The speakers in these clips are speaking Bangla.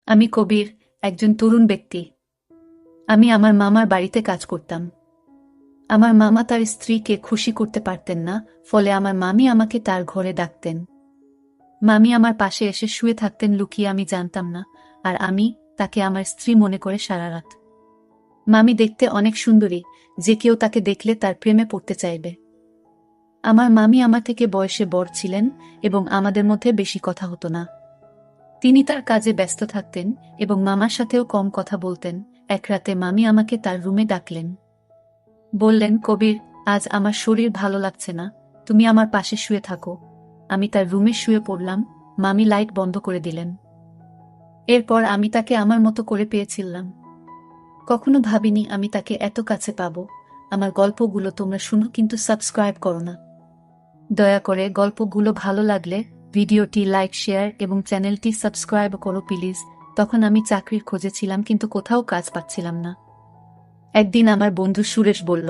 আমি কবির, একজন তরুণ ব্যক্তি। আমি আমার মামার বাড়িতে কাজ করতাম। আমার মামা তার স্ত্রীকে খুশি করতে পারতেন না, ফলে আমার মামি আমাকে তার ঘরে ডাকতেন। মামি আমার পাশে এসে শুয়ে থাকতেন লুকিয়ে, আমি জানতাম না, আর আমি তাকে আমার স্ত্রী মনে করে সারা রাত। মামি দেখতে অনেক সুন্দরী, যে কেউ তাকে দেখলে তার প্রেমে পড়তে চাইবে। আমার মামি আমার থেকে বয়সে বড় ছিলেন এবং আমাদের মধ্যে বেশি কথা হতো না। তিনি তার কাজে ব্যস্ত থাকতেন এবং মামার সাথেও কম কথা বলতেন। এক রাতে মামি আমাকে তার রুমে ডাকলেন। বললেন, কবির, আজ আমার শরীর ভালো লাগছে না, তুমি আমার পাশে শুয়ে থাকো। আমি তার রুমে শুয়ে পড়লাম। মামি লাইট বন্ধ করে দিলেন। এরপর আমি তাকে আমার মতো করে পেয়েছিলাম। কখনো ভাবিনি আমি তাকে এত কাছে পাবো। আমার গল্পগুলো তোমরা শুনো, কিন্তু সাবস্ক্রাইব করো না। দয়া করে গল্পগুলো ভালো লাগলে ভিডিওটি লাইক, শেয়ার এবং চ্যানেলটি সাবস্ক্রাইব করো প্লিজ। তখন আমি চাকরির খোঁজে ছিলাম, কিন্তু কোথাও কাজ পাচ্ছিলাম না। একদিন আমার বন্ধু সুরেশ বলল,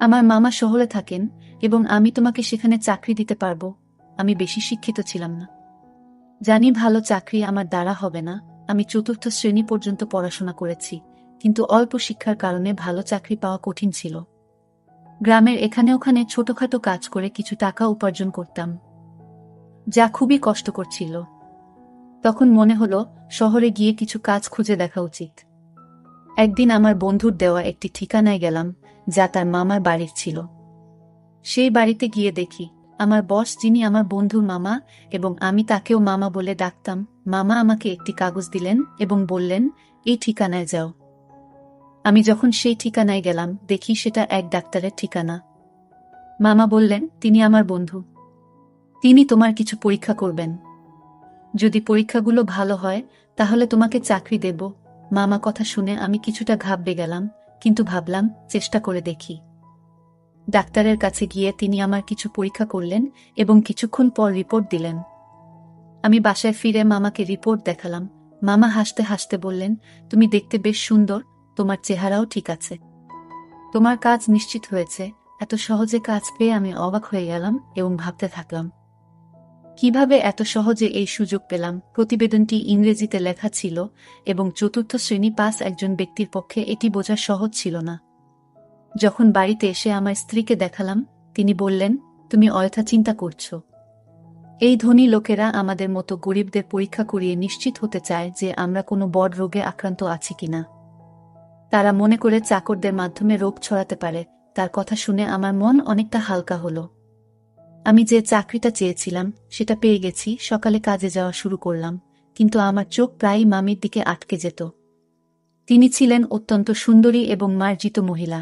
আমার মামা শহরে থাকেন এবং আমি তোমাকে সেখানে চাকরি দিতে পারবো। আমি বেশি শিক্ষিত ছিলাম না, জানি ভালো চাকরি আমার দ্বারা হবে না। আমি চতুর্থ শ্রেণী পর্যন্ত পড়াশোনা করেছি, কিন্তু অল্প শিক্ষার কারণে ভালো চাকরি পাওয়া কঠিন ছিল। গ্রামের এখানে ওখানে ছোটখাটো কাজ করে কিছু টাকা উপার্জন করতাম, যা খুবই কষ্টকর ছিল। তখন মনে হলো শহরে গিয়ে কিছু কাজ খুঁজে দেখা উচিত। একদিন আমার বন্ধুর দেওয়া একটি ঠিকানায় গেলাম, যা তার মামার বাড়ির ছিল। সেই বাড়িতে গিয়ে দেখি আমার বস, যিনি আমার বন্ধুর মামা এবং আমি তাকেও মামা বলে ডাকতাম, মামা আমাকে একটি কাগজ দিলেন এবং বললেন, এই ঠিকানায় যাও। আমি যখন সেই ঠিকানায় গেলাম, দেখি সেটা এক ডাক্তারের ঠিকানা। মামা বললেন, তিনি আমার বন্ধু, তিনি তোমার কিছু পরীক্ষা করবেন। যদি পরীক্ষাগুলো ভালো হয় তাহলে তোমাকে চাকরি দেব। মামা কথা শুনে আমি কিছুটা ঘাবড়ে গেলাম, কিন্তু ভাবলাম চেষ্টা করে দেখি। ডাক্তারের কাছে গিয়ে তিনি আমার কিছু পরীক্ষা করলেন এবং কিছুক্ষণ পর রিপোর্ট দিলেন। আমি বাসায় ফিরে মামাকে রিপোর্ট দেখালাম। মামা হাসতে হাসতে বললেন, তুমি দেখতে বেশ সুন্দর, তোমার চেহারাও ঠিক আছে, তোমার কাজ নিশ্চিত হয়েছে। এত সহজে কাজ পেয়ে আমি অবাক হয়ে গেলাম এবং ভাবতে থাকলাম, কিভাবে এত সহজে এই সুযোগ পেলাম। প্রতিবেদনটি ইংরেজিতে লেখা ছিল এবং চতুর্থ শ্রেণী পাস একজন ব্যক্তির পক্ষে এটি বোঝা সহজ ছিল না। যখন বাড়িতে এসে আমার স্ত্রীকে দেখালাম, তিনি বললেন, তুমি অযথা চিন্তা করছো। এই ধনী লোকেরা আমাদের মতো গরিবদের পরীক্ষা করিয়ে নিশ্চিত হতে চায় যে আমরা কোনো বড় রোগে আক্রান্ত আছি কিনা। তারা মনে করে চাকরদের মাধ্যমে রোগ ছড়াতে পারে। তার কথা শুনে আমার মন অনেকটা হালকা হলো। আমি যে চাকরিটা চেয়েছিলাম সেটা পেয়ে গেছি। সকালে কাজে যাওয়া শুরু করলাম, কিন্তু আমার চোখ প্রায়ই মামির দিকে আটকে যেত। তিনি ছিলেন অত্যন্ত সুন্দরী এবং মার্জিত মহিলা।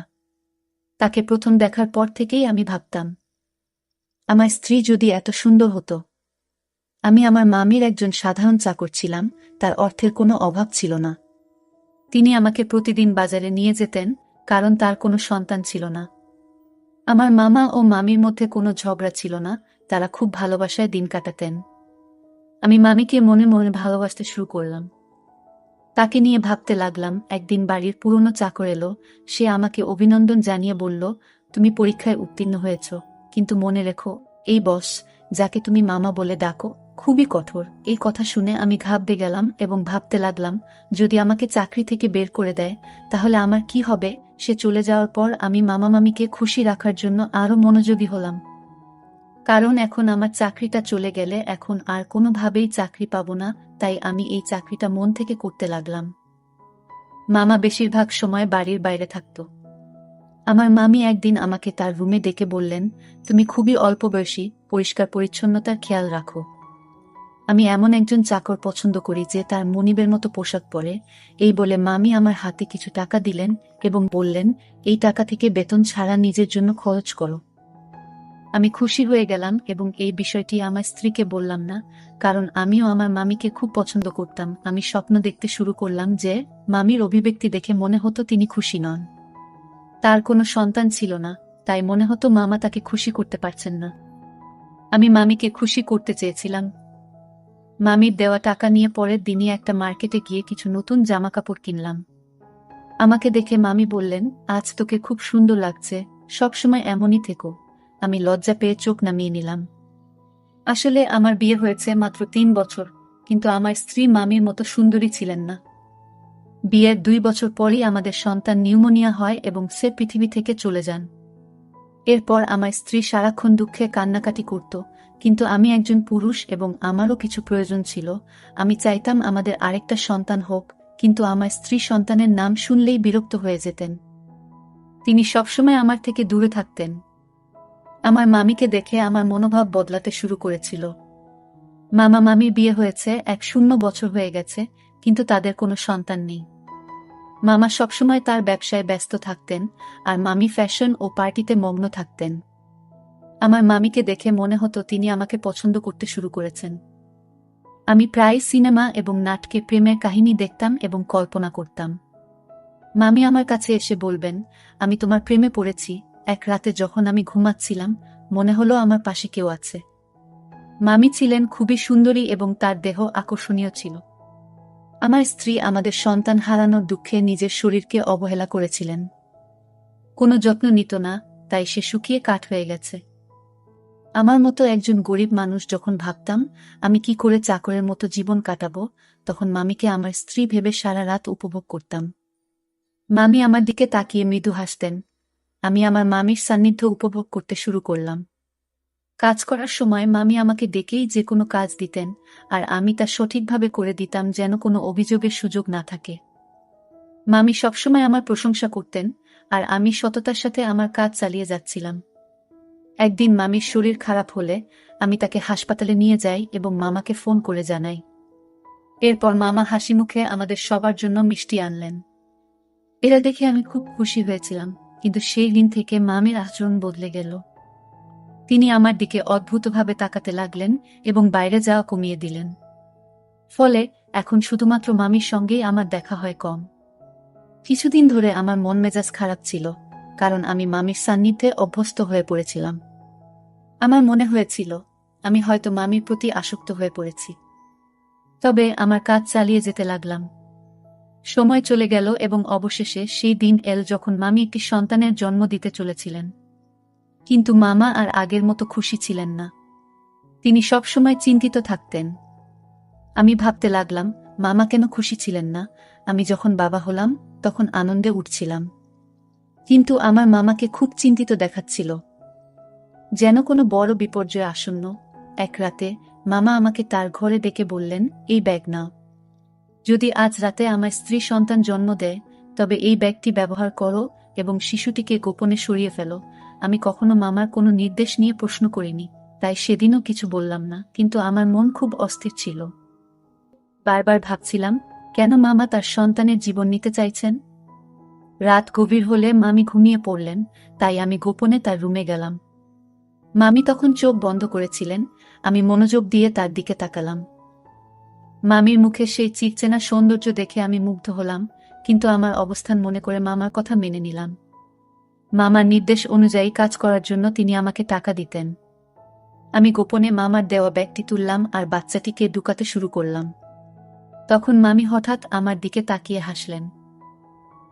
তাকে প্রথম দেখার পর থেকেই আমি ভাবতাম, আমার স্ত্রী যদি এত সুন্দর হতো। আমি আমার মামির একজন সাধারণ চাকর ছিলাম, তার অর্থের কোনো অভাব ছিল না। তিনি আমাকে প্রতিদিন বাজারে নিয়ে যেতেন, কারণ তার কোনো সন্তান ছিল না। আমার মামা ও মামির মধ্যে কোনো ঝগড়া ছিল না, তারা খুব ভালোবাসায় দিন কাটাতেন। আমি মামিকে মনে মনে ভালোবাসতে শুরু করলাম। তাকে নিয়ে ভাবতে লাগলাম। একদিন বাড়ির পুরনো চাকর এলো। সে আমাকে অভিনন্দন জানিয়ে বলল, তুমি পরীক্ষায় উত্তীর্ণ হয়েছ, কিন্তু মনে রেখো, এই বস, যাকে তুমি মামা বলে ডাকো, খুবই কঠোর। এই কথা শুনে আমি ঘাবড়ে গেলাম এবং ভাবতে লাগলাম, যদি আমাকে চাকরি থেকে বের করে দেয় তাহলে আমার কি হবে। সে চলে যাওয়ার পর আমি মামা মামিকে খুশি রাখার জন্য আরো মনোযোগী হলাম, কারণ এখন আমার চাকরিটা চলে গেলে এখন আর কোনোভাবেই চাকরি পাবো না। তাই আমি এই চাকরিটা মন থেকে করতে লাগলাম। মামা বেশিরভাগ সময় বাড়ির বাইরে থাকত। আমার মামি একদিন আমাকে তার রুমে ডেকে বললেন, তুমি খুবই অল্প বয়সী, পরিষ্কার পরিচ্ছন্নতার খেয়াল রাখো। আমি এমন একজন চাকর পছন্দ করি যে তার মনিবের মতো পোশাক পরে। এই বলে মামি আমার হাতে কিছু টাকা দিলেন এবং বললেন, এই টাকা থেকে বেতন ছাড়া নিজের জন্য খরচ করো। আমি খুশি হয়ে গেলাম এবং এই বিষয়টি আমার স্ত্রীকে বললাম না, কারণ আমিও আমার মামিকে খুব পছন্দ করতাম। আমি স্বপ্ন দেখতে শুরু করলাম যে মামির অভিব্যক্তি দেখে মনে হতো তিনি খুশি নন। তার কোনো সন্তান ছিল না, তাই মনে হতো মামা তাকে খুশি করতে পারছেন না। আমি মামিকে খুশি করতে চেয়েছিলাম। মামির দেওয়া টাকা নিয়ে পরের দিনই একটা মার্কেটে গিয়ে কিছু নতুন জামা কাপড় কিনলাম। আমাকে দেখে মামি বললেন, আজ তোকে খুব সুন্দর লাগছে, সবসময় এমনই থেকো। আমি লজ্জা পেয়ে চোখ নামিয়ে নিলাম। আসলে আমার বিয়ে হয়েছে মাত্র 3 বছর, কিন্তু আমার স্ত্রী মামির মতো সুন্দরী ছিলেন না। বিয়ের 2 বছর পরই আমাদের সন্তান নিউমোনিয়া হয় এবং সে পৃথিবী থেকে চলে যান। এরপর আমার স্ত্রী সারাক্ষণ দুঃখে কান্নাকাটি করত, কিন্তু আমি একজন পুরুষ এবং আমারও কিছু প্রয়োজন ছিল। আমি চাইতাম আমাদের আরেকটা সন্তান হোক, কিন্তু আমার স্ত্রী সন্তানের নাম শুনলেই বিরক্ত হয়ে যেতেন। তিনি সবসময় আমার থেকে দূরে থাকতেন। আমার মামিকে দেখে আমার মনোভাব বদলাতে শুরু করেছিল। মামা মামির বিয়ে হয়েছে 1 বছর হয়ে গেছে, কিন্তু তাদের কোনো সন্তান নেই। মামা সবসময় তার ব্যবসায় ব্যস্ত থাকতেন, আর মামি ফ্যাশন ও পার্টিতে মগ্ন থাকতেন। আমার মামিকে দেখে মনে হতো তিনি আমাকে পছন্দ করতে শুরু করেছেন। আমি প্রায় সিনেমা এবং নাটকে প্রেমের কাহিনী দেখতাম এবং কল্পনা করতাম। মামি আমার কাছে এসে বলবেন, আমি তোমার প্রেমে পড়েছি। এক রাতে যখন আমি ঘুমাচ্ছিলাম, মনে হলো আমার পাশে কেউ আছে। মামি ছিলেন খুবই সুন্দরী এবং তার দেহ আকর্ষণীয় ছিল। আমার স্ত্রী আমাদের সন্তান হারানোর দুঃখে নিজের শরীরকে অবহেলা করেছিলেন। কোনো যত্ন নিত না, তাই সে শুকিয়ে কাঠ হয়ে গেছে। আমার মতো একজন গরিব মানুষ যখন ভাবতাম আমি কি করে চাকরের মতো জীবন কাটাবো, তখন মামিকে আমার স্ত্রী ভেবে সারা রাত উপভোগ করতাম। মামি আমার দিকে তাকিয়ে মৃদু হাসতেন। আমি আমার মামির সান্নিধ্য উপভোগ করতে শুরু করলাম। কাজ করার সময় মামি আমাকে ডেকেই যে কোনো কাজ দিতেন, আর আমি তা সঠিকভাবে করে দিতাম যেন কোনো অভিযোগের সুযোগ না থাকে। মামি সবসময় আমার প্রশংসা করতেন, আর আমি সততার সাথে আমার কাজ চালিয়ে যাচ্ছিলাম। একদিন মামির শরীর খারাপ হলে আমি তাকে হাসপাতালে নিয়ে যাই এবং মামাকে ফোন করে জানাই। এরপর মামা হাসিমুখে আমাদের সবার জন্য মিষ্টি আনলেন। এরা দেখে আমি খুব খুশি হয়েছিলাম, কিন্তু সেই দিন থেকে মামির আচরণ বদলে গেল। তিনি আমার দিকে অদ্ভুতভাবে তাকাতে লাগলেন এবং বাইরে যাওয়া কমিয়ে দিলেন। ফলে এখন শুধুমাত্র মামির সঙ্গেই আমার দেখা হয় কম। কিছুদিন ধরে আমার মন মেজাজ খারাপ ছিল, কারণ আমি মামির সান্নিধ্যে অভ্যস্ত হয়ে পড়েছিলাম। আমার মনে হয়েছিল আমি হয়তো মামির প্রতি আসক্ত হয়ে পড়েছি। তবে আমার কাজ চালিয়ে যেতে লাগলাম। সময় চলে গেল এবং অবশেষে সেই দিন এল যখন মামি একটি সন্তানের জন্ম দিতে চলেছিলেন। কিন্তু মামা আর আগের মতো খুশি ছিলেন না। তিনি সবসময় চিন্তিত থাকতেন। আমি ভাবতে লাগলাম, মামা কেন খুশি ছিলেন না? আমি যখন বাবা হলাম তখন আনন্দে উঠছিলাম, কিন্তু আমার মামাকে খুব চিন্তিত দেখাচ্ছিল, যেন কোনো বড় বিপর্যয় আসন্ন। এক রাতে মামা আমাকে তার ঘরে ডেকে বললেন, এই ব্যাগ নাও। যদি আজ রাতে আমার স্ত্রী সন্তান জন্ম দেয়, তবে এই ব্যাগটি ব্যবহার করো এবং শিশুটিকে গোপনে সরিয়ে ফেলো। আমি কখনো মামার কোনো নির্দেশ নিয়ে প্রশ্ন করিনি, তাই সেদিনও কিছু বললাম না, কিন্তু আমার মন খুব অস্থির ছিল। বারবার ভাবছিলাম, কেন মামা তার সন্তানের জীবন নিতে চাইছেন? রাত গভীর হলে মামি ঘুমিয়ে পড়লেন, তাই আমি গোপনে তার রুমে গেলাম। মামি তখন চোখ বন্ধ করেছিলেন। আমি মনোযোগ দিয়ে তার দিকে তাকালাম। মামির মুখে সেই চিরচেনা সৌন্দর্য দেখে আমি মুগ্ধ হলাম, কিন্তু আমার অবস্থান মনে করে মামার কথা মেনে নিলাম। মামার নির্দেশ অনুযায়ী কাজ করার জন্য তিনি আমাকে টাকা দিতেন। আমি গোপনে মামার দেওয়া ব্যাগটি তুললাম আর বাচ্চাটিকে ঢুকাতে শুরু করলাম। তখন মামি হঠাৎ আমার দিকে তাকিয়ে হাসলেন।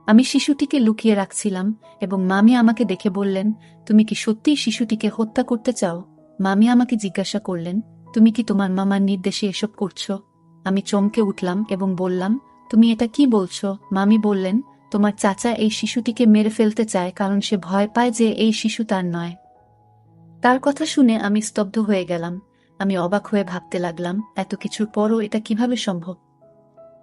আমি শিশুটিকে লুকিয়ে রাখছিলাম এবং মামি আমাকে দেখে বললেন, তুমি কি সত্যিই শিশুটিকে হত্যা করতে চাও? মামি আমাকে জিজ্ঞাসা করলেন, তুমি কি তোমার মামার নির্দেশে এসব করছো? আমি চমকে উঠলাম এবং বললাম, তুমি এটা কি বলছো? মামি বললেন, তোমার চাচা এই শিশুটিকে মেরে ফেলতে চায় কারণ সে ভয় পায় যে এই শিশু তার নয়। তার কথা শুনে আমি স্তব্ধ হয়ে গেলাম। আমি অবাক হয়ে ভাবতে লাগলাম, এত কিছুর পরও এটা কিভাবে সম্ভব?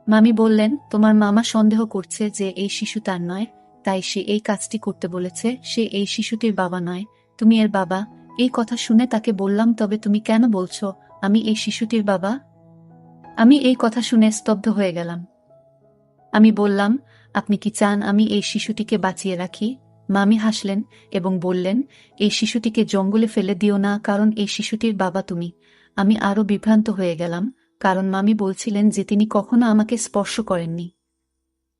মামি বললেন, তোমার মামা সন্দেহ করছে যে এই শিশু তার নয়, তাই সে এই কাজটি করতে বলেছে। সে এই শিশুটির বাবা নয়, তুমি এর বাবা। এই কথা শুনে তাকে বললাম, তবে তুমি কেন বলছো আমি এই শিশুটির বাবা? আমি এই কথা শুনে স্তব্ধ হয়ে গেলাম। আমি বললাম, আপনি কি চান আমি এই শিশুটিকে বাঁচিয়ে রাখি? মামি হাসলেন এবং বললেন, এই শিশুটিকে জঙ্গলে ফেলে দিও না, কারণ এই শিশুটির বাবা তুমি। আমি আরো বিভ্রান্ত হয়ে গেলাম, কারণ মামি বলছিলেন যে তিনি কখনো আমাকে স্পর্শ করেননি।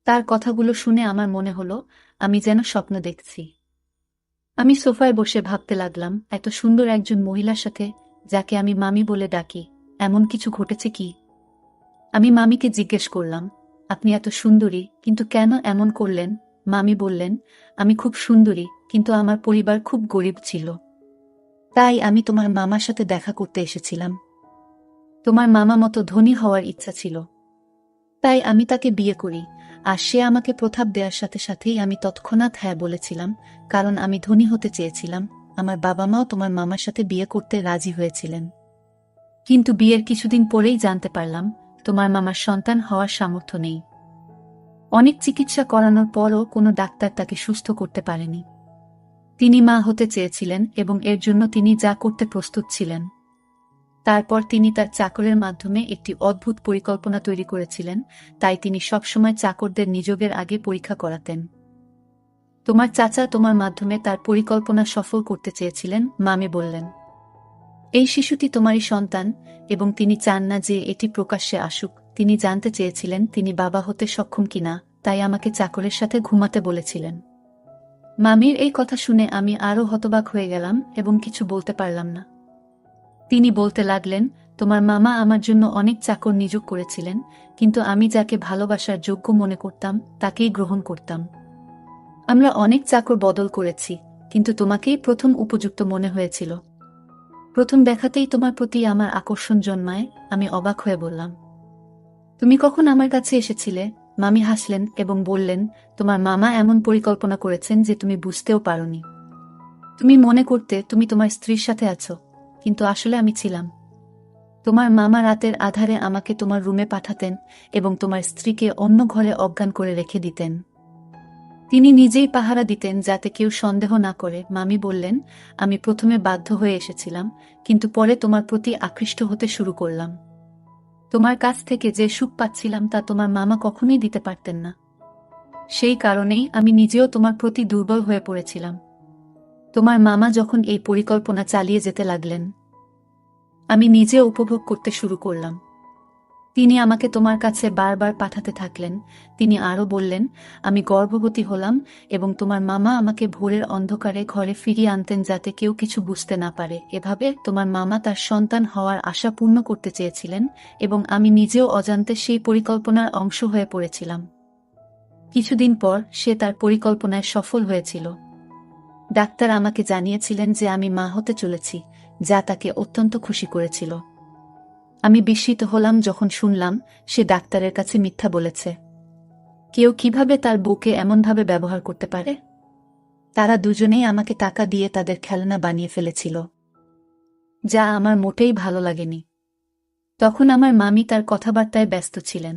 তার কথাগুলো শুনে আমার মনে হলো আমি যেন স্বপ্ন দেখছি। আমি সোফায় বসে ভাবতে লাগলাম, এত সুন্দর একজন মহিলার সাথে, যাকে আমি মামি বলে ডাকি, এমন কিছু ঘটেছে কি? আমি মামিকে জিজ্ঞেস করলাম, আপনি এত সুন্দরী, কিন্তু কেন এমন করলেন? মামি বললেন, আমি খুব সুন্দরী, কিন্তু আমার পরিবার খুব গরিব ছিল। তাই আমি তোমার মামার সাথে দেখা করতে এসেছিলাম। তোমার মামা মতো ধনী হওয়ার ইচ্ছা ছিল, তাই আমি তাকে বিয়ে করি। আর সে আমাকে প্রস্তাব দেওয়ার সাথে সাথেই আমি তৎক্ষণাৎ হ্যাঁ বলেছিলাম, কারণ আমি ধনী হতে চেয়েছিলাম। আমার বাবা মাও তোমার মামার সাথে বিয়ে করতে রাজি হয়েছিলেন। কিন্তু বিয়ের কিছুদিন পরেই জানতে পারলাম তোমার মামার সন্তান হওয়ার সামর্থ্য নেই। অনেক চিকিৎসা করানোর পরও কোনো ডাক্তার তাকে সুস্থ করতে পারেনি। তিনি মা হতে চেয়েছিলেন এবং এর জন্য তিনি যা করতে প্রস্তুত ছিলেন। তারপর তিনি তার চাকরের মাধ্যমে একটি অদ্ভুত পরিকল্পনা তৈরি করেছিলেন, তাই তিনি সবসময় চাকরদের নিযোগের আগে পরীক্ষা করাতেন। তোমার চাচা তোমার মাধ্যমে তার পরিকল্পনা সফল করতে চেয়েছিলেন, মামি বললেন। এই শিশুটি তোমারই সন্তান এবং তিনি চান না যে এটি প্রকাশ্যে আসুক। তিনি জানতে চেয়েছিলেন তিনি বাবা হতে সক্ষম কিনা, তাই আমাকে চাকরের সাথে ঘুমাতে বলেছিলেন। মামির এই কথা শুনে আমি আরও হতবাক হয়ে গেলাম এবং কিছু বলতে পারলাম না। তিনি বলতে লাগলেন, তোমার মামা আমার জন্য অনেক চাকর নিয়োগ করেছিলেন, কিন্তু আমি যাকে ভালোবাসার যোগ্য মনে করতাম তাকেই গ্রহণ করতাম। আমরা অনেক চাকর বদল করেছি, কিন্তু তোমাকেই প্রথম উপযুক্ত মনে হয়েছিল। প্রথম দেখাতেই তোমার প্রতি আমার আকর্ষণ জন্মায়। আমি অবাক হয়ে বললাম, তুমি কখন আমার কাছে এসেছিলে? মামি হাসলেন এবং বললেন, তোমার মামা এমন পরিকল্পনা করেছেন যে তুমি বুঝতেও পারোনি। তুমি মনে করতে তুমি তোমার স্ত্রীর সাথে আছো, কিন্তু আসলে আমি ছিলাম। তোমার মামা রাতের আধারে আমাকে তোমার রুমে পাঠাতেন এবং তোমার স্ত্রীকে অন্য ঘরে অজ্ঞান করে রেখে দিতেন। তিনি নিজেই পাহারা দিতেন যাতে কেউ সন্দেহ না করে। মামি বললেন, আমি প্রথমে বাধ্য হয়ে এসেছিলাম, কিন্তু পরে তোমার প্রতি আকৃষ্ট হতে শুরু করলাম। তোমার কাছ থেকে যে সুখ পাচ্ছিলাম তা তোমার মামা কখনোই দিতে পারতেন না। সেই কারণেই আমি নিজেও তোমার প্রতি দুর্বল হয়ে পড়েছিলাম। তোমার মামা যখন এই পরিকল্পনা চালিয়ে যেতে লাগলেন, আমি নিজে উপভোগ করতে শুরু করলাম। তিনি আমাকে তোমার কাছে বারবার পাঠাতে থাকলেন। তিনি আরও বললেন, আমি গর্ভবতী হলাম এবং তোমার মামা আমাকে ভোরের অন্ধকারে ঘরে ফিরিয়ে আনতেন যাতে কেউ কিছু বুঝতে না পারে। এভাবে তোমার মামা তার সন্তান হওয়ার আশা পূর্ণ করতে চেয়েছিলেন এবং আমি নিজেও অজান্তে সেই পরিকল্পনার অংশ হয়ে পড়েছিলাম। কিছুদিন পর সে তার পরিকল্পনায় সফল হয়েছিল। ডাক্তার আমাকে জানিয়েছিলেন যে আমি মা হতে চলেছি, যা তাকে অত্যন্ত খুশি করেছিল। আমি বিস্মিত হলাম যখন শুনলাম সে ডাক্তারের কাছে মিথ্যা বলেছে। কেউ কিভাবে তার বউকে এমনভাবে ব্যবহার করতে পারে? তারা দুজনেই আমাকে টাকা দিয়ে তাদের খেলনা বানিয়ে ফেলেছিল, যা আমার মোটেই ভালো লাগেনি। তখন আমার মামি তার কথাবার্তায় ব্যস্ত ছিলেন।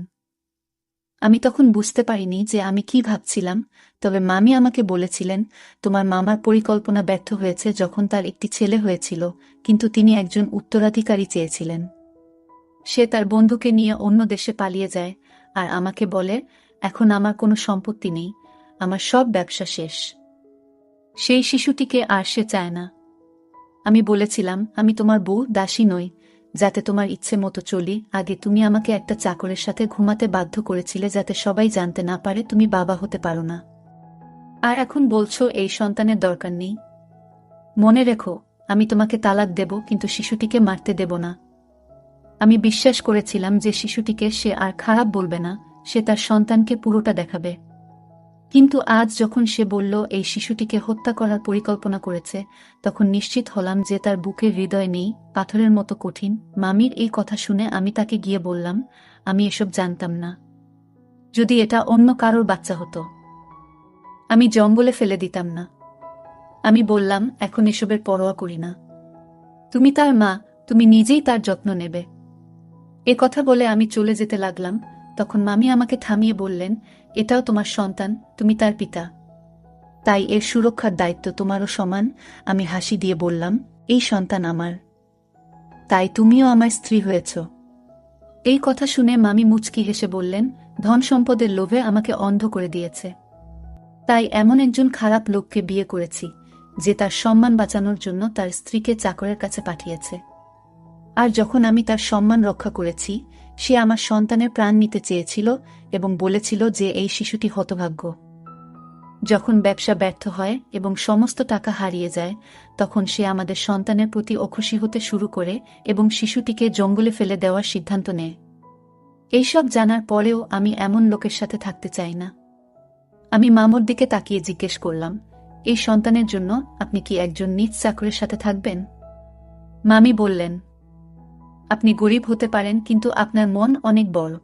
আমি তখন বুঝতে পারিনি যে আমি কি ভাবছিলাম, তবে মামি আমাকে বলেছিলেন, তোমার মামার পরিকল্পনা ব্যর্থ হয়েছে যখন তার একটি ছেলে হয়েছিল, কিন্তু তিনি একজন উত্তরাধিকারী চেয়েছিলেন। সে তার বন্ধুকে নিয়ে অন্য দেশে পালিয়ে যায় আর আমাকে বলে, এখন আমার কোনো সম্পত্তি নেই, আমার সব ব্যবসা শেষ। সেই শিশুটিকে আর সে চায় না। আমি বলেছিলাম, আমি তোমার বউ দাসী নই, যাতে তোমার ইচ্ছে মতো চলি। আগে তুমি আমাকে একটা চাকরের সাথে ঘুমাতে বাধ্য করেছিলে যাতে সবাই জানতে না পারে তুমি বাবা হতে পারো না। আর এখন বলছো এই সন্তানের দরকার নেই। মনে রেখো, আমি তোমাকে তালাক দেব, কিন্তু শিশুটিকে মারতে দেব না। আমি বিশ্বাস করেছিলাম যে শিশুটিকে সে আর খারাপ বলবে না, সে তার সন্তানকে পুরোটা দেখাবে। কিন্তু আজ যখন সে বলল এই শিশুটিকে হত্যা করার পরিকল্পনা করেছে, তখন নিশ্চিত হলাম যে তার বুকের হৃদয় নেই, পাথরের মতো কঠিন। মামির এই কথা শুনে আমি তাকে গিয়ে বললাম, আমি এসব জানতাম না। যদি এটা অন্য কারোর বাচ্চা হতো, আমি জঙ্গলে ফেলে দিতাম না। আমি বললাম, এখন এসবের পরোয়া করি না। তুমি তার মা, তুমি নিজেই তার যত্ন নেবে। এ কথা বলে আমি চলে যেতে লাগলাম। তখন মামি আমাকে থামিয়ে বললেন, এটাও তোমার সন্তান, তুমি তার পিতা, তাই এর সুরক্ষার দায়িত্ব তোমারও সমান। আমি হাসি দিয়ে বললাম, এই সন্তান আমার, তাই তুমিও আমার স্ত্রী হয়েছ। এই কথা শুনে মামি মুচকি হেসে বললেন, ধন সম্পদের লোভে আমাকে অন্ধ করে দিয়েছে, তাই এমন একজন খারাপ লোককে বিয়ে করেছি যে তার সম্মান বাঁচানোর জন্য তার স্ত্রীকে চাকরের কাছে পাঠিয়েছে। আর যখন আমি তার সম্মান রক্ষা করেছি, সে আমার সন্তানের প্রাণ নিতে চেয়েছিল এবং বলেছিল যে এই শিশুটি হতভাগ্য। যখন ব্যবসা ব্যর্থ হয় এবং সমস্ত টাকা হারিয়ে যায়, তখন সে আমাদের সন্তানের প্রতি অখুশি হতে শুরু করে এবং শিশুটিকে জঙ্গলে ফেলে দেওয়ার সিদ্ধান্ত নেয়। এইসব জানার পরেও আমি এমন লোকের সাথে থাকতে চাই না। আমি মামুর দিকে তাকিয়ে জিজ্ঞেস করলাম, এই সন্তানের জন্য আপনি কি একজন নিজ চাকরের সাথে থাকবেন? মামি বললেন, আপনি গরিব হতে পারেন, কিন্তু আপনার মন অনেক বড়।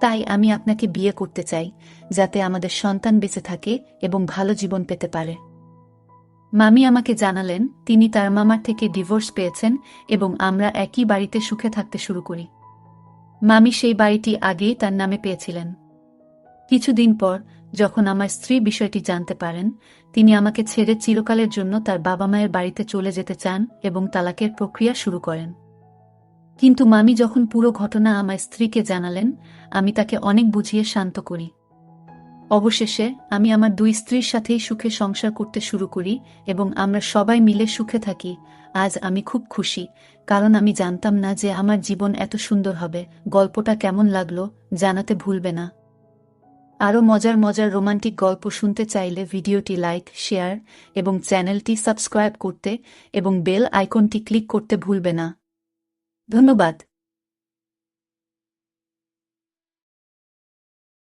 তাই আমি আপনাকে বিয়ে করতে চাই, যাতে আমাদের সন্তান বেঁচে থাকে এবং ভালো জীবন পেতে পারে। মামি আমাকে জানালেন তিনি তার মামার থেকে ডিভোর্স পেয়েছেন এবং আমরা একই বাড়িতে সুখে থাকতে শুরু করি। মামি সেই বাড়িটি আগেই তার নামে পেয়েছিলেন। কিছুদিন পর যখন আমার স্ত্রী বিষয়টি জানতে পারেন, তিনি আমাকে ছেড়ে চিরকালের জন্য তার বাবা মায়ের বাড়িতে চলে যেতে চান এবং তালাকের প্রক্রিয়া শুরু করেন। কিন্তু মামি যখন পুরো ঘটনা আমার স্ত্রীকে জানালেন, আমি তাকে অনেক বুঝিয়ে শান্ত করি। অবশেষে আমি আমার দুই স্ত্রীর সাথেই সুখে সংসার করতে শুরু করি এবং আমরা সবাই মিলে সুখে থাকি। আজ আমি খুব খুশি, কারণ আমি জানতাম না যে আমার জীবন এত সুন্দর হবে। গল্পটা কেমন লাগলো জানাতে ভুলবে না। আরও মজার মজার রোমান্টিক গল্প শুনতে চাইলে ভিডিওটি লাইক, শেয়ার এবং চ্যানেলটি সাবস্ক্রাইব করতে এবং বেল আইকনটি ক্লিক করতে ভুলবে না। ধন্যবাদ।